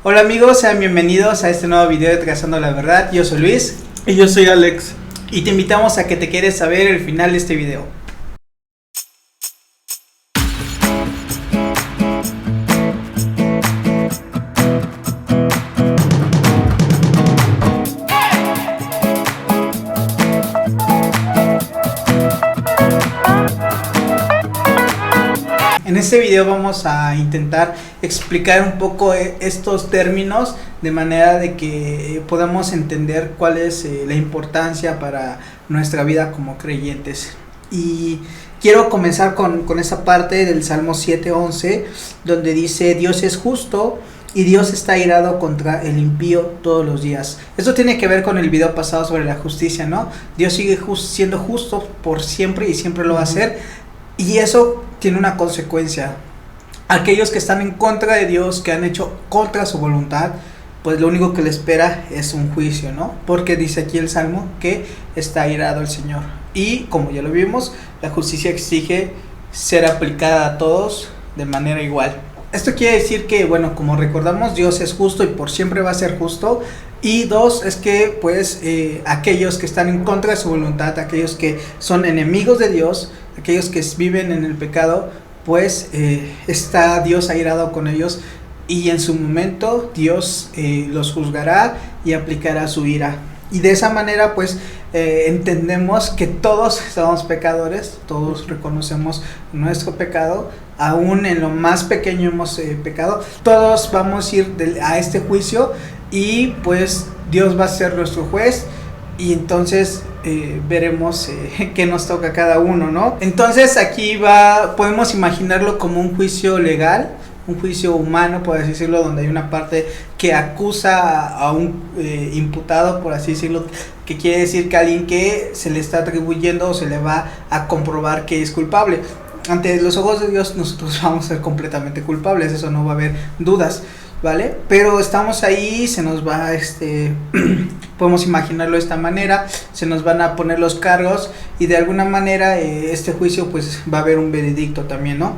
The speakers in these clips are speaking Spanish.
Hola amigos, sean bienvenidos a este nuevo video de Trazando la Verdad. Yo soy Luis. Y yo soy Alex. Y te invitamos a que te quedes a ver el final de este video. En este video vamos a intentar explicar un poco estos términos de manera de que podamos entender cuál es la importancia para nuestra vida como creyentes. Y quiero comenzar con esa parte del Salmo 7:11, donde dice: Dios es justo y Dios está airado contra el impío todos los días. Esto tiene que ver con el video pasado sobre la justicia, ¿no? Dios sigue siendo justo por siempre y siempre lo va a hacer. Y eso tiene una consecuencia. Aquellos que están en contra de Dios, que han hecho contra su voluntad, pues lo único que le espera es un juicio, ¿no? Porque dice aquí el Salmo que está airado el Señor. Y como ya lo vimos, la justicia exige ser aplicada a todos de manera igual. Esto quiere decir que, bueno, como recordamos, Dios es justo y por siempre va a ser justo. Y dos, es que pues aquellos que están en contra de su voluntad, aquellos que son enemigos de Dios, aquellos que viven en el pecado, pues está Dios airado con ellos, y en su momento Dios los juzgará y aplicará su ira. Y de esa manera pues entendemos que todos somos pecadores, todos reconocemos nuestro pecado, aún en lo más pequeño hemos pecado, todos vamos a ir a este juicio y pues Dios va a ser nuestro juez. Y entonces veremos qué nos toca a cada uno, ¿no? Entonces aquí podemos imaginarlo como un juicio legal, un juicio humano, por así decirlo, donde hay una parte que acusa a un imputado, por así decirlo, que quiere decir que alguien que se le está atribuyendo o se le va a comprobar que es culpable. Ante los ojos de Dios nosotros vamos a ser completamente culpables, eso no va a haber dudas, ¿vale? Pero estamos ahí, se nos va, podemos imaginarlo de esta manera, se nos van a poner los cargos y de alguna manera este juicio pues va a haber un veredicto también, ¿no?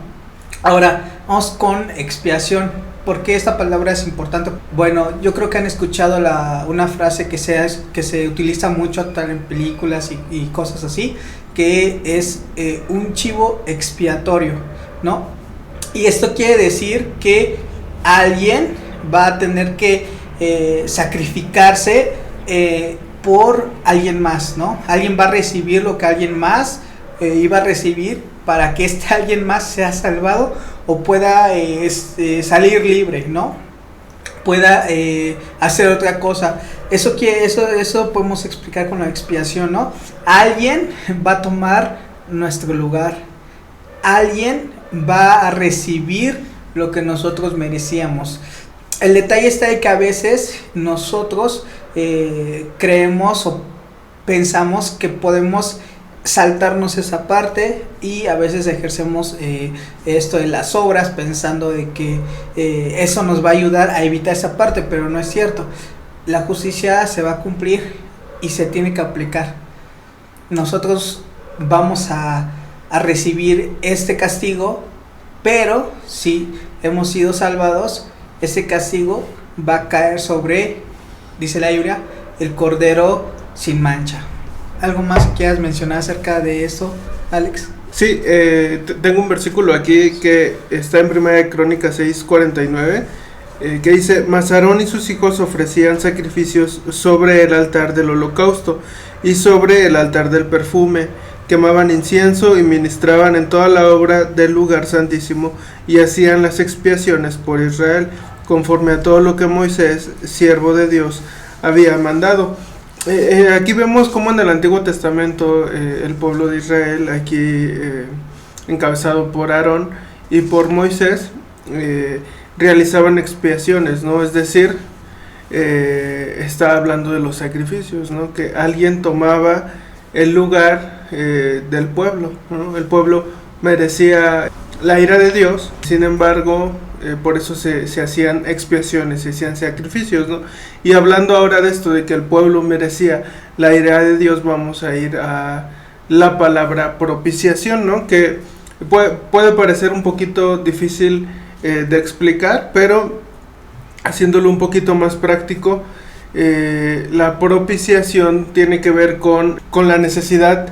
Ahora, vamos con expiación. ¿Por qué esta palabra es importante? Bueno, yo creo que han escuchado una frase que se utiliza mucho tal en películas y cosas así, que es un chivo expiatorio, ¿no? Y esto quiere decir que alguien va a tener que sacrificarse por alguien más, ¿no? Alguien va a recibir lo que alguien más iba a recibir para que alguien más sea salvado o pueda salir libre, ¿no? Pueda hacer otra cosa. Eso podemos explicar con la expiación, ¿no? Alguien va a tomar nuestro lugar. Alguien va a recibir lo que nosotros merecíamos. El detalle está de que a veces nosotros creemos o pensamos que podemos saltarnos esa parte y a veces ejercemos esto de las obras pensando de que eso nos va a ayudar a evitar esa parte, pero no es cierto. La justicia se va a cumplir y se tiene que aplicar. Nosotros vamos a recibir este castigo, pero si hemos sido salvados, ese castigo va a caer sobre, dice la Biblia, el Cordero sin mancha. ¿Algo más que quieras mencionar acerca de esto, Alex? Sí, tengo un versículo aquí que está en 1 Crónicas 6:49, que dice: Mas Aarón y sus hijos ofrecían sacrificios sobre el altar del holocausto y sobre el altar del perfume, quemaban incienso y ministraban en toda la obra del lugar santísimo y hacían las expiaciones por Israel, conforme a todo lo que Moisés, siervo de Dios, había mandado. Aquí vemos cómo en el Antiguo Testamento el pueblo de Israel, aquí encabezado por Aarón y por Moisés, realizaban expiaciones, ¿no? Es decir, está hablando de los sacrificios, ¿no? Que alguien tomaba el lugar del pueblo, ¿no? El pueblo merecía la ira de Dios, sin embargo, por eso se hacían expiaciones, se hacían sacrificios, ¿no? Y hablando ahora de esto, de que el pueblo merecía la ira de Dios, vamos a ir a la palabra propiciación, ¿no? Que puede parecer un poquito difícil de explicar, pero haciéndolo un poquito más práctico, la propiciación tiene que ver con la necesidad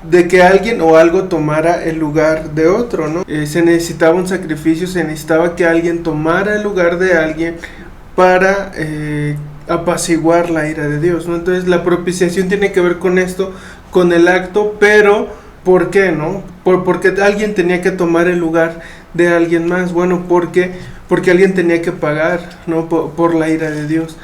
de que alguien o algo tomara el lugar de otro, ¿no? Se necesitaba un sacrificio, se necesitaba que alguien tomara el lugar de alguien para apaciguar la ira de Dios, ¿no? Entonces la propiciación tiene que ver con esto, con el acto, pero ¿por qué, no? Porque alguien tenía que tomar el lugar de alguien más. Bueno, porque alguien tenía que pagar, ¿no? Por la ira de Dios.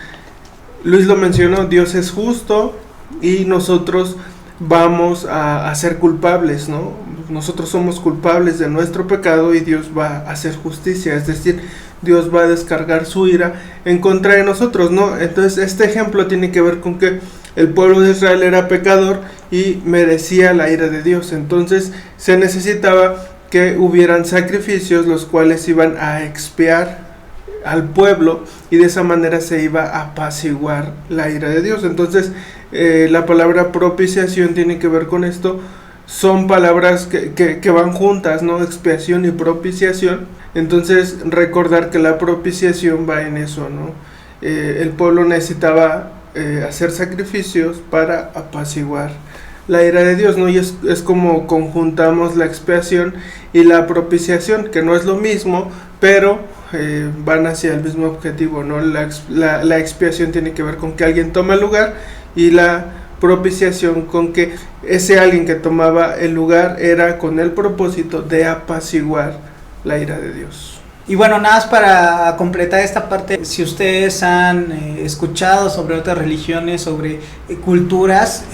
Luis lo mencionó, Dios es justo y nosotros vamos a ser culpables, ¿no? Nosotros somos culpables de nuestro pecado y Dios va a hacer justicia, es decir, Dios va a descargar su ira en contra de nosotros, ¿no? Entonces este ejemplo tiene que ver con que el pueblo de Israel era pecador y merecía la ira de Dios. Entonces se necesitaba que hubieran sacrificios los cuales iban a expiar al pueblo y de esa manera se iba a apaciguar la ira de Dios. Entonces la palabra propiciación tiene que ver con esto. Son palabras que van juntas, ¿no? Expiación y propiciación. Entonces recordar que la propiciación va en eso, ¿no? El pueblo necesitaba hacer sacrificios para apaciguar la ira de Dios, ¿no? Y es como conjuntamos la expiación y la propiciación, que no es lo mismo, pero van hacia el mismo objetivo, ¿no? La expiación tiene que ver con que alguien toma el lugar y la propiciación con que ese alguien que tomaba el lugar era con el propósito de apaciguar la ira de Dios. Y bueno, nada más para completar esta parte, si ustedes han escuchado sobre otras religiones, sobre culturas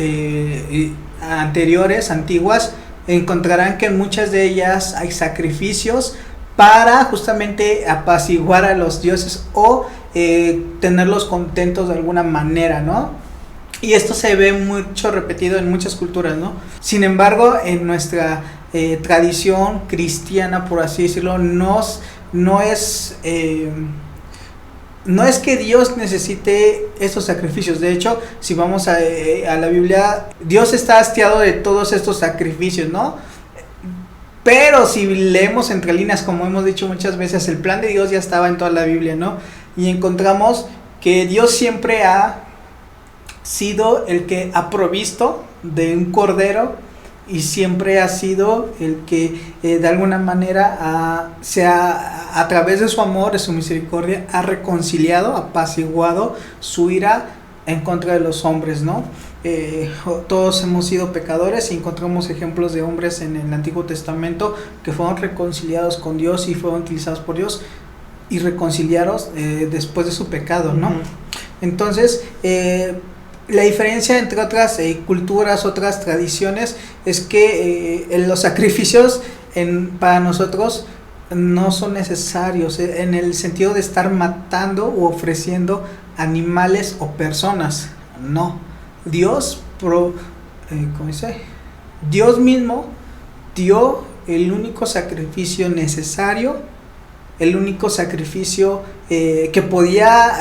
anteriores, antiguas, encontrarán que en muchas de ellas hay sacrificios para justamente apaciguar a los dioses o tenerlos contentos de alguna manera, ¿no? Y esto se ve mucho repetido en muchas culturas, ¿no? Sin embargo, en nuestra tradición cristiana, por así decirlo, no es que Dios necesite esos sacrificios. De hecho, si vamos a la Biblia, Dios está hastiado de todos estos sacrificios, ¿no? Pero si leemos entre líneas, como hemos dicho muchas veces, el plan de Dios ya estaba en toda la Biblia, ¿no? Y encontramos que Dios siempre ha sido el que ha provisto de un cordero y siempre ha sido el que de alguna manera a través de su amor, de su misericordia, ha reconciliado, apaciguado su ira en contra de los hombres, ¿no? Todos hemos sido pecadores y encontramos ejemplos de hombres en el Antiguo Testamento que fueron reconciliados con Dios y fueron utilizados por Dios y reconciliados después de su pecado, ¿no? Uh-huh. Entonces, la diferencia entre otras culturas, otras tradiciones, es que los sacrificios para nosotros no son necesarios, en el sentido de estar matando u ofreciendo animales o personas, no. Dios Dios mismo dio el único sacrificio necesario, el único sacrificio que podía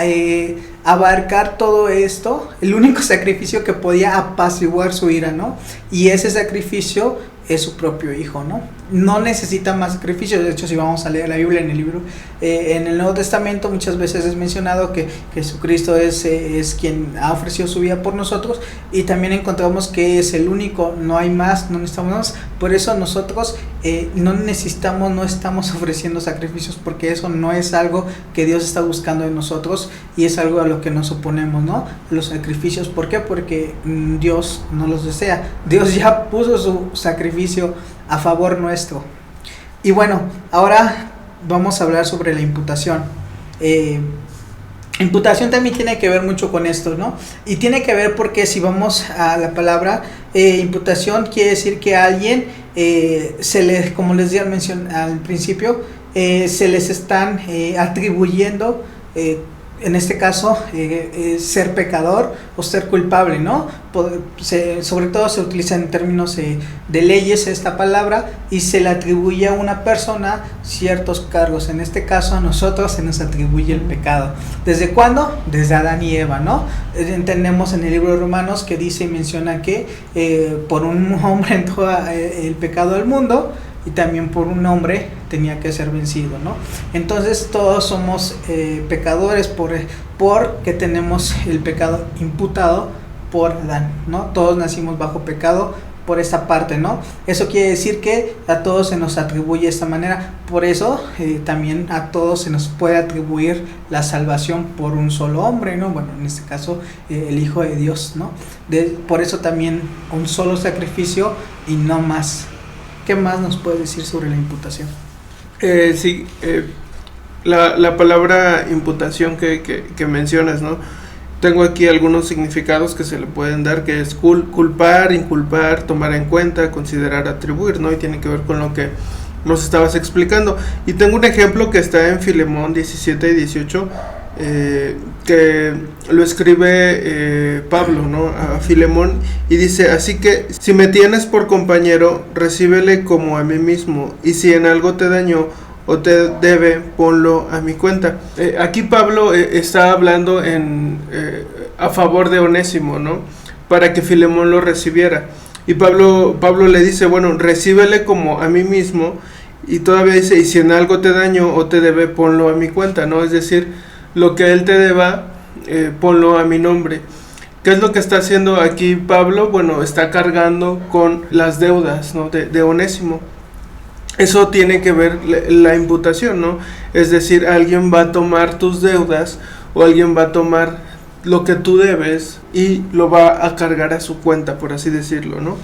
abarcar todo esto, el único sacrificio que podía apaciguar su ira, ¿no? Y ese sacrificio es su propio hijo, ¿no? No necesita más sacrificios. De hecho, si vamos a leer la Biblia en el libro, en el Nuevo Testamento, muchas veces es mencionado que Jesucristo es quien ha ofrecido su vida por nosotros, y también encontramos que es el único, no hay más, no necesitamos más. Por eso nosotros no estamos ofreciendo sacrificios, porque eso no es algo que Dios está buscando de nosotros y es algo a lo que nos oponemos, ¿no? Los sacrificios, ¿por qué? Porque Dios no los desea. Dios ya puso su sacrificio a favor nuestro. Y bueno, ahora vamos a hablar sobre la imputación. Imputación también tiene que ver mucho con esto, ¿no? Y tiene que ver porque si vamos a la palabra imputación, quiere decir que a alguien como les di al principio, se les están atribuyendo, en este caso, ser pecador o ser culpable, ¿no? Sobre todo se utiliza en términos de leyes esta palabra, y se le atribuye a una persona ciertos cargos. En este caso a nosotros se nos atribuye el pecado. ¿Desde cuándo? Desde Adán y Eva, ¿no? Entendemos en el libro de Romanos que dice y menciona que por un hombre entró el pecado al mundo, y también por un hombre tenía que ser vencido, ¿no? Entonces todos somos pecadores porque tenemos el pecado imputado por Adán, ¿no? Todos nacimos bajo pecado por esta parte, ¿no? Eso quiere decir que a todos se nos atribuye esta manera, por eso también a todos se nos puede atribuir la salvación por un solo hombre, ¿no? Bueno, en este caso el Hijo de Dios, ¿no? Por eso también un solo sacrificio y no más. ¿Qué más nos puede decir sobre la imputación? Sí, la palabra imputación que mencionas, ¿no? Tengo aquí algunos significados que se le pueden dar, que es culpar, inculpar, tomar en cuenta, considerar, atribuir, ¿no? Y tiene que ver con lo que nos estabas explicando. Y tengo un ejemplo que está en Filemón 17 y 18, que lo escribe Pablo, ¿no? A Filemón, y dice: así que si me tienes por compañero, recíbele como a mí mismo, y si en algo te dañó o te debe, ponlo a mi cuenta. Aquí Pablo está hablando a favor de Onésimo, ¿no? Para que Filemón lo recibiera. Y Pablo le dice, bueno, recíbele como a mí mismo, y todavía dice, y si en algo te dañó o te debe, ponlo a mi cuenta, ¿no? Es decir, lo que él te deba, ponlo a mi nombre. ¿Qué es lo que está haciendo aquí Pablo? Bueno, está cargando con las deudas, ¿no? de Onésimo. Eso tiene que ver la imputación, ¿no? Es decir, alguien va a tomar tus deudas o alguien va a tomar lo que tú debes y lo va a cargar a su cuenta, por así decirlo, ¿no?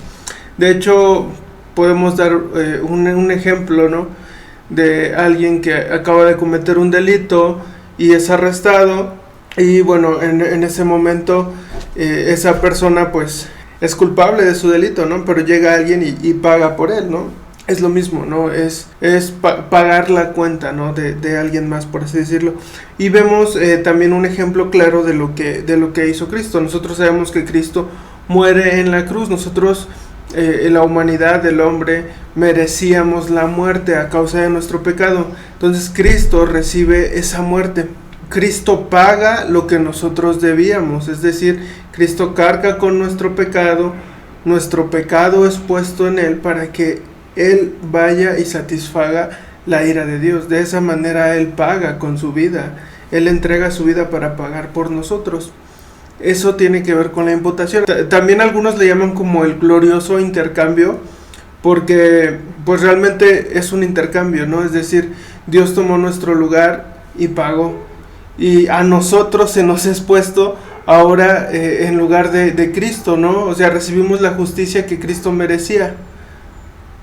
De hecho, podemos dar un ejemplo, ¿no? De alguien que acaba de cometer un delito y es arrestado, y bueno, en ese momento esa persona pues es culpable de su delito, ¿no? Pero llega alguien y paga por él, ¿no? Es lo mismo, ¿no? Es pagar la cuenta, ¿no? De alguien más, por así decirlo. Y vemos también un ejemplo claro de lo que hizo Cristo. Nosotros sabemos que Cristo muere en la cruz. Nosotros, la humanidad, el hombre, merecíamos la muerte a causa de nuestro pecado. Entonces Cristo recibe esa muerte. Cristo paga lo que nosotros debíamos. Es decir, Cristo carga con nuestro pecado. Nuestro pecado es puesto en Él para que Él vaya y satisfaga la ira de Dios. De esa manera Él paga con su vida. Él entrega su vida para pagar por nosotros. Eso tiene que ver con la imputación. También algunos le llaman como el glorioso intercambio, porque pues realmente es un intercambio, ¿no? Es decir, Dios tomó nuestro lugar y pagó, y a nosotros se nos es puesto ahora en lugar de Cristo, ¿no? O sea, recibimos la justicia que Cristo merecía.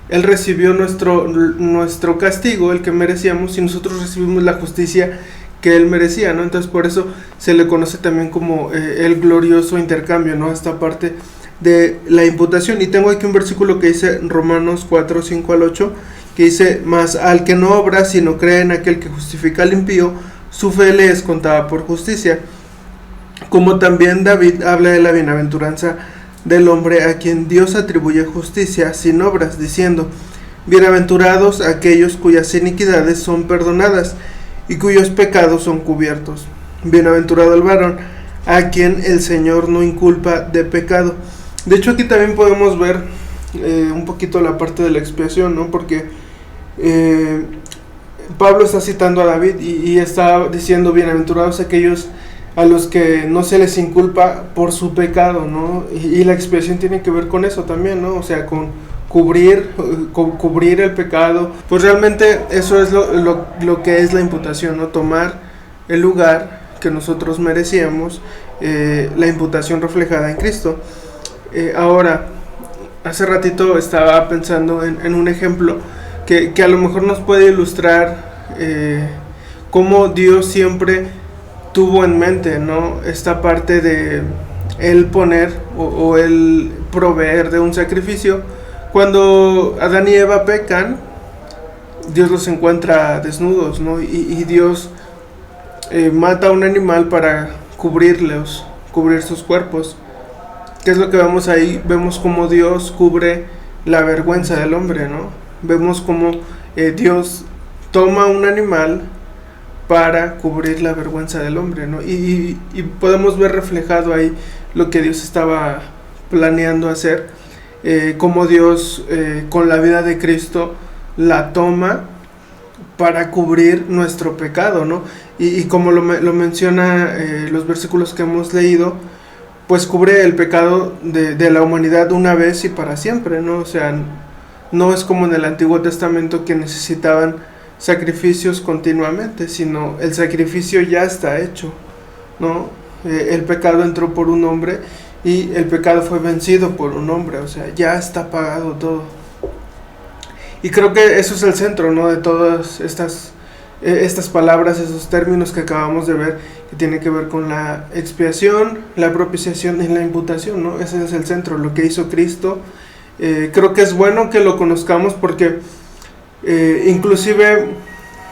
Él recibió nuestro castigo, el que merecíamos, y nosotros recibimos la justicia que Él merecía, ¿no? Entonces por eso se le conoce también como el glorioso intercambio, ¿no? Esta parte de la imputación. Y tengo aquí un versículo que dice Romanos 4, 5 al 8, que dice: mas al que no obra, sino cree en aquel que justifica al impío, su fe le es contada por justicia. Como también David habla de la bienaventuranza del hombre a quien Dios atribuye justicia sin obras, diciendo: bienaventurados aquellos cuyas iniquidades son perdonadas y cuyos pecados son cubiertos. Bienaventurado el varón a quien el Señor no inculpa de pecado. De hecho, aquí también podemos ver un poquito la parte de la expiación, ¿no? Porque Pablo está citando a David y está diciendo: bienaventurados aquellos a los que no se les inculpa por su pecado, ¿no? Y la expiación tiene que ver con eso también, ¿no? O sea, con cubrir el pecado. Pues realmente eso es lo que es la imputación, ¿no? Tomar el lugar que nosotros merecíamos, la imputación reflejada en Cristo. Ahora, hace ratito estaba pensando en un ejemplo que a lo mejor nos puede ilustrar cómo Dios siempre tuvo en mente, ¿no? Esta parte de Él poner o Él proveer de un sacrificio. Cuando Adán y Eva pecan, Dios los encuentra desnudos, ¿no? Y Dios mata a un animal para cubrir sus cuerpos. ¿Qué es lo que vemos ahí? Vemos cómo Dios cubre la vergüenza del hombre, ¿no? Vemos cómo Dios toma un animal para cubrir la vergüenza del hombre, ¿no? Y podemos ver reflejado ahí lo que Dios estaba planeando hacer, cómo Dios con la vida de Cristo la toma para cubrir nuestro pecado, ¿no? Y como lo menciona los versículos que hemos leído, pues cubre el pecado de la humanidad una vez y para siempre, ¿no? O sea, no es como en el Antiguo Testamento que necesitaban sacrificios continuamente, sino el sacrificio ya está hecho, ¿no? El pecado entró por un hombre y el pecado fue vencido por un hombre, o sea, ya está pagado todo. Y creo que eso es el centro, ¿no? De todas estas palabras, esos términos que acabamos de ver, que tienen que ver con la expiación, la propiciación y la imputación, ¿no? Ese es el centro, lo que hizo Cristo. Creo que es bueno que lo conozcamos porque inclusive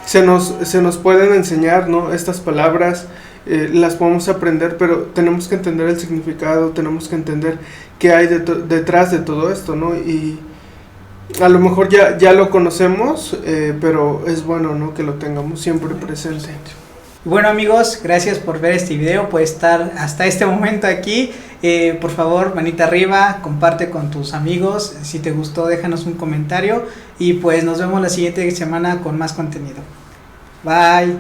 se nos pueden enseñar, ¿no? Estas palabras, las podemos aprender, pero tenemos que entender el significado, tenemos que entender qué hay detrás de todo esto, ¿no? Y a lo mejor ya lo conocemos, pero es bueno, ¿no? Que lo tengamos siempre presente. Bueno, amigos, gracias por ver este video, por estar hasta este momento aquí. Por favor, manita arriba, comparte con tus amigos. Si te gustó, déjanos un comentario. Y pues nos vemos la siguiente semana con más contenido. Bye.